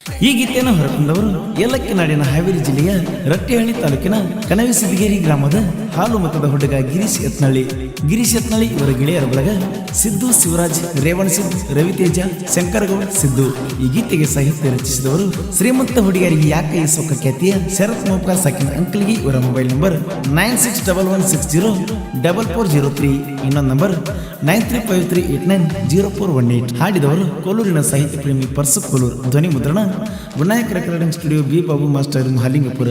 ಈ ಗೀತೆಯನ್ನು ಹೊರತಂದವರು ಏಲಕ್ಕಿ ನಾಡಿನ ಹಾವೇರಿ ಜಿಲ್ಲೆಯ ರಟ್ಟೆಹಳ್ಳಿ ತಾಲೂಕಿನ ಕನವಿಸಿದ್ಗೇರಿ ಗ್ರಾಮದ ಹಾಲು ಮತದ ಹುಡುಗ ಗಿರೀಶ್ ಯತ್ನಳ್ಳಿ ಇವರ ಗೆಳೆಯರ ಬಳಗ ಸಿದ್ದು ಶಿವರಾಜ್ ರೇವಣ್ ಸಿದ್ದು ರವಿತೇಜ ಶಂಕರಗೌಡ ಸಿದ್ದು. ಈ ಗೀತೆಗೆ ಸಾಹಿತ್ಯ ರಚಿಸಿದವರು ಶ್ರೀಮಂತ ಹುಡುಗಿಯರಿಗೆ ಯಾಕೆ ಈ ಸೊಕ್ಕ ಖ್ಯಾತಿಯ ಶರತ್ ಮೋಪ್ಕಾ ಸಾಕಿನ ಅಂಕಲ್ಗೆ. ಇವರ ಮೊಬೈಲ್ ನಂಬರ್ 9611604403, ಇನ್ನೊಂದು ನಂಬರ್ 9353890418. ಹಾಡಿದವರು ಕೋಲೂರಿನ ಸಾಹಿತ್ಯ ಪ್ರೇಮಿ ಪರ್ಸು ಕೋಲೂರು. ಧ್ವನಿ ಮುದ್ರಣ Vinayaka recording studio, B Babu master, Mahalingapura.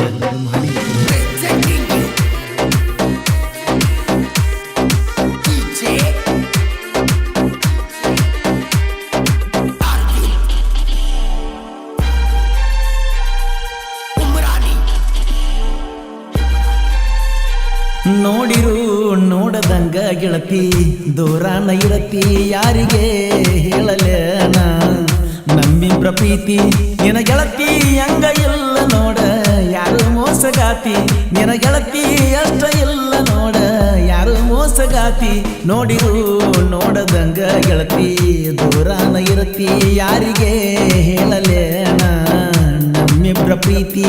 ನೋಡಿರು ನೋಡದಂಗ ಗೆಳತಿ ದೂರಾನ ಇರತಿ, ಯಾರಿಗೆ ಹೇಳಲೇನ ನಮ್ಮಿಬ್ರ ಪ್ರೀತಿ. ನಿನ ಗೆಳತಿ ಹಂಗ ಇಲ್ಲ ನೋಡ, ಯಾರು ಮೋಸಗಾತಿ. ನಿನ ಗೆಳತಿ ಅಷ್ಟ ಇಲ್ಲ ನೋಡ, ಯಾರು ಮೋಸಗಾತಿ. ನೋಡಿರು ನೋಡದಂಗ ಗೆಳತಿ ದೂರಾನ ಇರತಿ, ಯಾರಿಗೆ ಹೇಳಲೇನ ನಮ್ಮಿಬ್ರ ಪ್ರೀತಿ.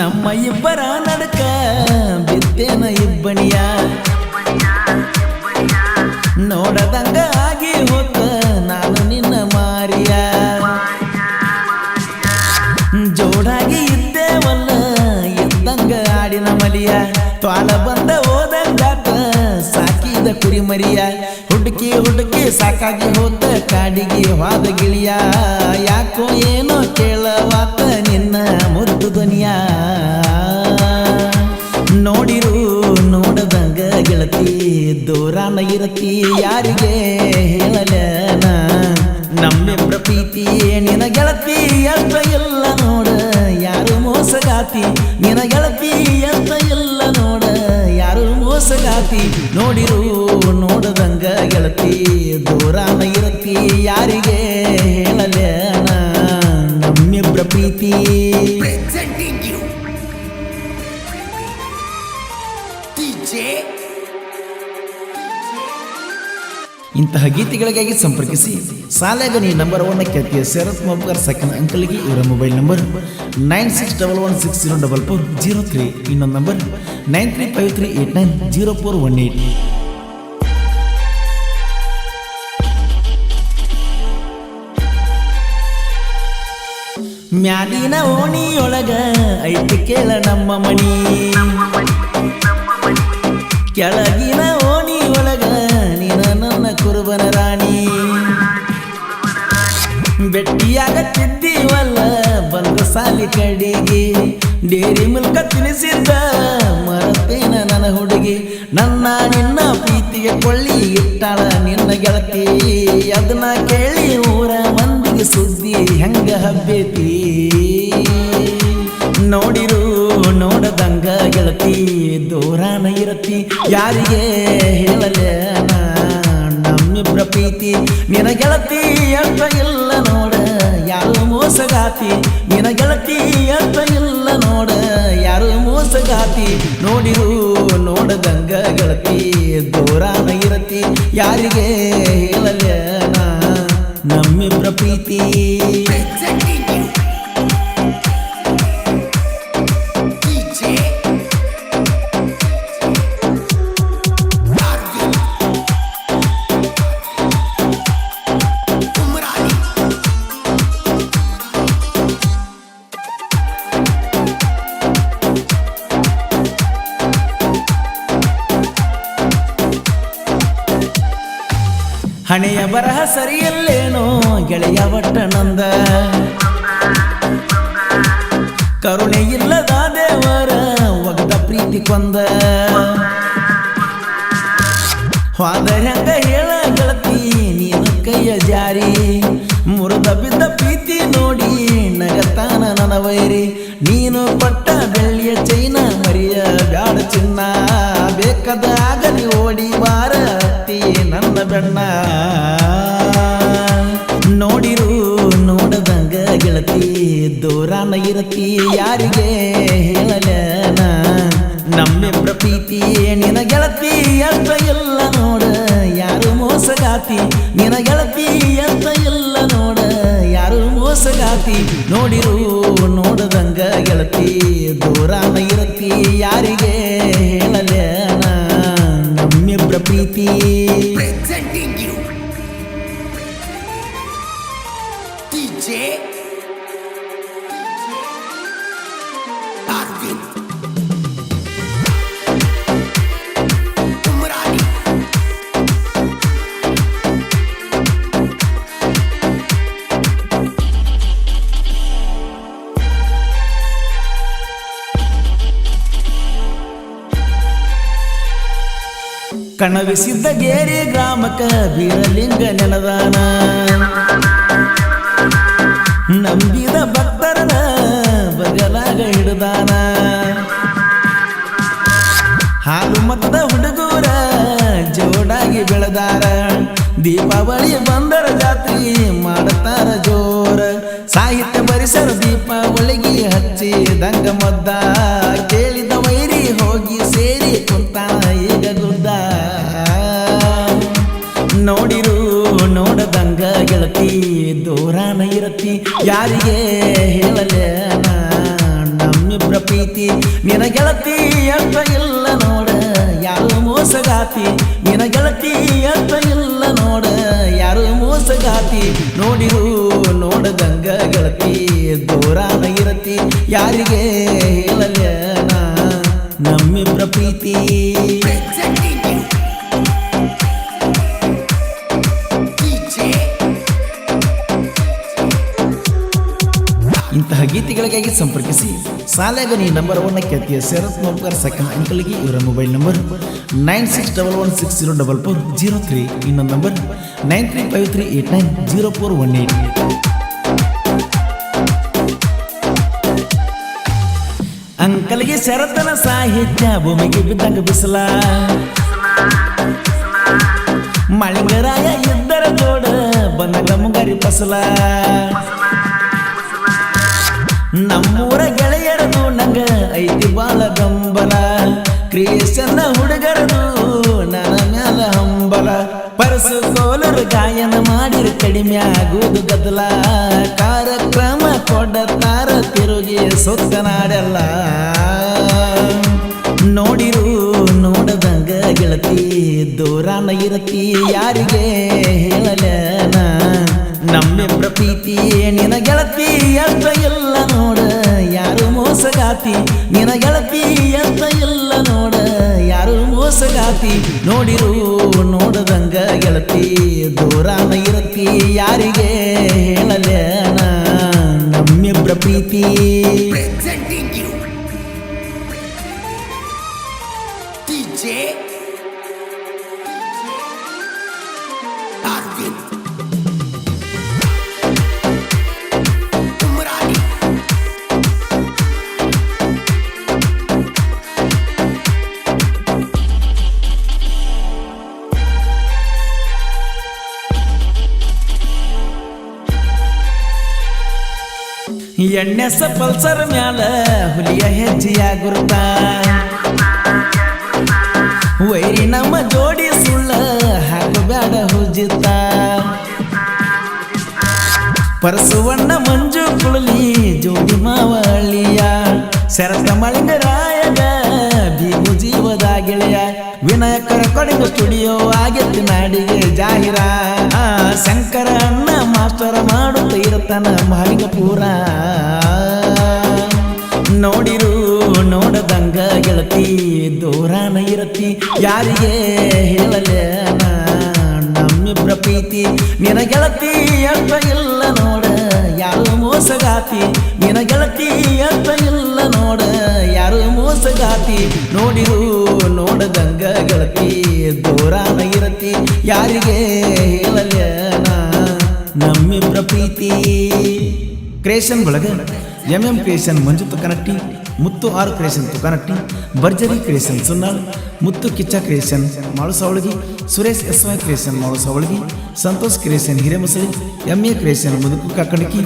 ನಮ್ಮ ಇಬ್ಬರ ನಡಕ ಬಿದ್ದೇನ ಇಬ್ಬನಿಯ, ನೋಡದಂಗ ಆಗಿ ಹೋತ ನಾನು ನಿನ್ನ ಮಾರಿಯ. ಜೋಡಾಗಿ ಇದ್ದೇವಲ್ಲ ಇದ್ದಂಗ ಆಡಿನ ಮಲಿಯ, ತ್ವಾಲ ಬಂದ ಹೋದಂಗಾತ ಸಾಕಿದ ಕುರಿ ಮರಿಯ. ಹುಡುಕಿ ಹುಡುಕಿ ಸಾಕಾಗಿ ಹೋತ ಕಾಡಿಗೆ ವಾದ ಗಿಳಿಯ, ಯಾಕೋ ಏನೋ ಕೇಳವಾತ ನಿನ್ನ ಮುದ್ದು ಧ್ವನಿಯ. ನೋಡಿರು ನೋಡದಂಗ ಗೆಳತಿ ದೂರಾನ ಇರತಿ, ಯಾರಿಗೆ ಹೇಳಲೇನ ನಮ್ಮಿಬ್ರ ಪ್ರೀತಿ. ನಿನ ಗೆಳತಿ ಅಷ್ಟ ಇಲ್ಲ ನೋಡ, ಯಾರು ಮೋಸಗಾತಿ. ನಿನ ಗೆಳತಿ ಅಷ್ಟ ಇಲ್ಲ ನೋಡ, ಯಾರು ಮೋಸಗಾತಿ. ನೋಡಿರು ನೋಡದಂಗ ಗೆಳತಿ ದೂರಾನ ಇರತಿ, ಯಾರಿಗೆ ಹೇಳಲೇನ ನಮ್ಮಿಬ್ರ ಪ್ರೀತಿ. ಇಂತಹ ಗೀತೆಗಳಿಗಾಗಿ ಸಂಪರ್ಕಿಸಿ ಸಾಲಗನಿ ನಂಬರ್ 1 ಖ್ಯಾತಿಯ ಶರತ್ ಮೋಪ್ಕಾ ಸಾಕಿನ ಅಂಕಲ್ಗೆ. ಇವರ ಮೊಬೈಲ್ ನಂಬರ್ 9611604403, ಇನ್ನೊಂದು ನಂಬರ್ 9353890418. ಮ್ಯಾಲಿನ ಓಣಿಯೊಳಗ ಐತಿ ಕೇಳ ನಮ್ಮ ಮಣಿ, ಕೆಳಗಿನ ಓಣಿಯೊಳಗ ನೀನ ನನ್ನ ಕುರುಬನ ರಾಣಿ. ಬೆಟ್ಟಿಯಾಗತ್ತಿದ್ದೀವಲ್ಲ ಬಂದ ಸಾಲಿ ಕಡೆಗೆ, ಡೇರಿ ಮಿಲ್ಕ ತಿನಿಸಿದ್ದ ಮರತೇನ ನನ್ನ ಹುಡುಗಿ. ನನ್ನ ನಿನ್ನ ಪ್ರೀತಿಗೆ ಕೊಳ್ಳಿ ಇಟ್ಟಾಳ ನಿನ್ನ ಗೆಳತಿ, ಅದನ್ನ ಕೇಳಿ ಊರ ಮಂದಿಗೆ ಸುದ್ದಿ ಹೆಂಗ ಹಬ್ಬೈತಿ. ನೋಡಿರು ನೋಡದಂಗ ಗೆಳತಿ ದೂರಾನ ಇರತಿ, ಯಾರಿಗೆ ಹೇಳಲೇನ ನಮ್ಮಿಬ್ರ ಪ್ರೀತಿ. ನಿನ ಗೆಳತಿ ಅಷ್ಟ ಇಲ್ಲ ನೋಡ, ಯಾರು ಮೋಸಗಾತಿ. ನಿನ ಗೆಳತಿ ಅಷ್ಟ ಇಲ್ಲ ನೋಡ, ಯಾರು ಮೋಸಗಾತಿ. ನೋಡಿರು ನೋಡದಂಗ ಗೆಳತಿ ದೂರಾನ ಇರತಿ, ಯಾರಿಗೆ ಹೇಳಲೇನ ನಮ್ಮಿಬ್ರ ಪ್ರೀತಿ. ಹಣೆಯ ಬರಹ ಸರಿಯಲ್ಲೇನೋ ಗೆಳೆಯ ಒಟ್ಟ ನಂದ, ಕರುಣೆ ಇಲ್ಲದ ದೇವರ ಒಗದ ಪ್ರೀತಿ ಕೊಂದ. ಹೋದ ಹೆಂಗ ಹೇಳ ಗೆಳತಿ ನೀನು ಕೈಯ ಜಾರಿ, ಮುರಿದ ಬಿದ್ದ ಪ್ರೀತಿ ನೋಡಿ ನಗತಾನ ನನ್ನ ವೈರಿ. ನೀನು ಪಟ್ಟ ಬೆಳ್ಳಿಯ ಚೈನ ಬೇಕಾದಾಗಲಿ ಓಡಿ ಬಾರ ಅತ್ತಿ ನನ್ನ ಬೆಣ್ಣ ನೋಡಿರು ನೋಡದಂಗ ಗೆಳತಿ ದೂರಾನ ಇರತಿ ಯಾರಿಗೆ ಹೇಳಲೇನ ನಮ್ಮಿಬ್ರ ಪ್ರೀತಿ ನಿನ ಗೆಳತಿ ಅಂತ ಎಲ್ಲ ನೋಡ ಯಾರು ಮೋಸಗಾತಿ ನಿನ ಗೆಳತಿ ಅಂತ ಎಲ್ಲ ನೋಡ ಯಾರು ಮೋಸಗಾತಿ ನೋಡಿರು ನೋಡದಂಗ ಗೆಳತಿ ದೂರಾನ ಇರತಿ ಯಾರಿಗೆ ಹೇಳಲೇನ ನಮ್ಮಿಬ್ರ ಪ್ರೀತಿ Presenting you DJ Arvind Umrani ಕಣವಿಸಿದ್ದ ಗೇರಿ ಗ್ರಾಮಕ ಬೀರಲಿಂಗ ನೆಲದಾನ ನಂಬಿದ ಭಕ್ತರನ ಬಗಲಾಗ ಹಿಡಿದಾನ ಹಾಲು ಮತದ ಹುಡುಗೂರ ಜೋಡಾಗಿ ಬೆಳೆದಾರ ದೀಪಾವಳಿ ಬಂದರ ಜಾತ್ರೆ ಮಾಡ್ತಾರ ಜೋರ ಸಾಹಿತ್ಯ ಪರಿಸರ ದೀಪಾವಳಿಗೆ ಹಚ್ಚಿದಂಗ ಮದ್ದ ಕೇಳಿದ ವೈರಿ ಹೋಗಿ ಸೇರಿ ಕುಂತಾನ ಈಗ ಗುದ್ದ ನೋಡಿರು ನೋಡದಂಗ ಗೆಳತಿ ದೂರಾನ ಇರತಿ ಯಾರಿಗೆ ಹೇಳಲೇನ ನಮ್ಮಿಬ್ರ ಪ್ರೀತಿ ನಿನ ಗೆಳತಿ ಅಂತ ಇಲ್ಲ ನೋಡ ಯಾರು ಮೋಸಗಾತಿ ನಿನ ಗೆಳತಿ ಅಂತ ಇಲ್ಲ ನೋಡ ಯಾರು ಮೋಸಗಾತಿ ನೋಡಿರು ನೋಡದಂಗ ಗೆಳತಿ ದೂರಾನ ಇರತಿ ಯಾರಿಗೆ ಹೇಳಲೇನ ನಮ್ಮಿಬ್ರ ಪ್ರೀತಿ Presenting you DJ ಇಂತಹ ಗೀತೆಗಳಿಗಾಗಿ ಸಂಪರ್ಕಿಸಿ ಸಾಲಾಗನಿ ನಂಬರ್ 1 ಖ್ಯಾತಿಯ ಶರತ್ ಮೋಬ್ಕರ್ ಸೆಕೆಂಡ್ ಅಂಕಲ್ಗೆ ಇವರ ಮೊಬೈಲ್ ನಂಬರ್ 9611604403 ಇನ್ನೊಂದು ನಂಬರ್ 9353890418 ಅಂಕಲ್ಗೆ ಶರತನ ಸಾಹಿತ್ಯ ಭೂಮಿಗೆ ಬಿದ್ದಂಗ ಬಿಸಲ ಮಳಿಂಗರಾಯ ಇದ್ದರ ಜೋಡ ಬಂದಾಗ ಮುಂಗಾರಿ ಫಸಲ ನಮ್ಮೂರ ಗೆಳೆಯರದು ನಂಗ ಐತಿ ಬಾಳ ಗಂಬಲ ಕ್ರಿಯೇಷನ್ನ ಹುಡುಗರದು ನನ್ನ ಮ್ಯಾಲ ಹಂಬಲ ಪರಸು ಕೋಲರು ಗಾಯನ ಮಾಡಿರು ಕಡಿಮೆ ಆಗುವುದು ಗದ್ದಲ ಕಾರ್ಯಕ್ರಮ ಕೊಡತಾರ ತಿರುಗಿ ಸುತ್ತ ನಾಡೆಲ್ಲ ನೋಡಿರು ನೋಡದಂಗ ಗೆಳತಿ ದೂರಾನ ಇರತಿ ಯಾರಿಗೆ ಹೇಳಲೇನ ನಮ್ಮಿಬ್ರ ಪ್ರೀತಿ ನಿನ ಗೆಳತಿ ಅಂತ ಎಲ್ಲ ನೋಡ ಯಾರು ಮೋಸಗಾತಿ ನಿನ ಗೆಳತಿ ಅಂತ ಎಲ್ಲ ನೋಡ ಯಾರು ಮೋಸಗಾತಿ ನೋಡಿರು ನೋಡದಂಗ ಗೆಳತಿ ದೂರಾನ ಇರತಿ ಯಾರಿಗೆ ಹೇಳಲೇನ ನಮ್ಮಿಬ್ರ ಪ್ರೀತಿ Presenting you DJ Arvind Umrani ಎಣ್ಣೆಸ ಪಲ್ಸರ್ ಮ್ಯಾಲ ಹುಲಿಯ ಹೆಜ್ಜೆಯ ಗುರುತ ವೈರಿ ನಮ್ಮ ಜೋಡಿ ಸುಳ್ಳ ಹಾಕಬೇಡ ಹುಜಿತ ಪರಸುವಣ್ಣ ಮಂಜು ಕುಳಲಿ ಜೋಡಿ ಮಾವಳಿಯ ಶರತ ಮಳಿಂಗರಾಯಗ ಬೀಗು ಜೀವದ ಗೆಳೆಯ ವಿನಾಯಕರ ಕೊಡಗು ಸ್ಟುಡಿಯೋ ಆಗಿತ್ತು ನಾಡಿಗೆ ಜಾಹಿರ ಶಂಕರ ಅಣ್ಣ ಮಾಸ್ಟರ ಮಾಡುತ್ತ ಇರತನ ಮಾಲಿಂಗಪುರ ನೋಡಿರು ನೋಡದಂಗ ಗೆಳತಿ ದೂರಾನ ಇರತಿ ಯಾರಿಗೆ ಹೇಳಲೇನ ನಮ್ಮಿಬ್ರ ಪ್ರೀತಿ ನಿನ ಗೆಳತಿ ಅಂತ ಇಲ್ಲ ನೋಡ ಯಾರು ಮೋಸಗಾತಿ ನಿನ ಗೆಳತಿ ಅಂತ ಇಲ್ಲ ನೋಡ ಯಾರು ಮೋಸಗಾತಿ ನೋಡಿರು ನೋಡದಂಗ ಗೆಳತಿ ದೂರಾನ ಇರತಿ ಯಾರಿಗೆ ಹೇಳಲೇನ ನಮ್ಮಿಬ್ರ ಪ್ರೀತಿ ಕ್ರಿಯೇಷನ್ ಬಳಗ MM ಕ್ರಿಯೇಷನ್ ಮಂಜುತ ಕನಟ್ಟಿ ಮುತ್ತು ಆರ್ ಕ್ರಿಯೇಷನ್ ತುಕಾನಟ್ಟಿ, ಭರ್ಜರಿ creation Sunnal, Muttu Kichcha creation Malusavalagi, Suresh S Y creation Malusavalagi, Santosh creation Hiremasali, MA creation ಮುದುಕು ಕಾಕಣಿಕಿ,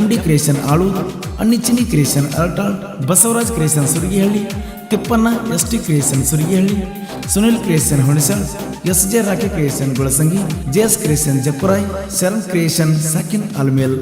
MD ಕ್ರಿಯೇಷನ್ ಆಳೂರು, ಅಣ್ಣಿಚಿನಿ creation Aratal, Basavaraj creation Suragihalli, Tippanna ST creation Suragihalli, Sunil creation Hunasal, SJ Rocky creation Gulasangi, JS creation ಜಪ್ಪುರಾಯ್, ಶರಣ್ ಕ್ರಿಯೇಷನ್ ಸಾಕಿನ್ ಆಲ್ಮೇಲ್.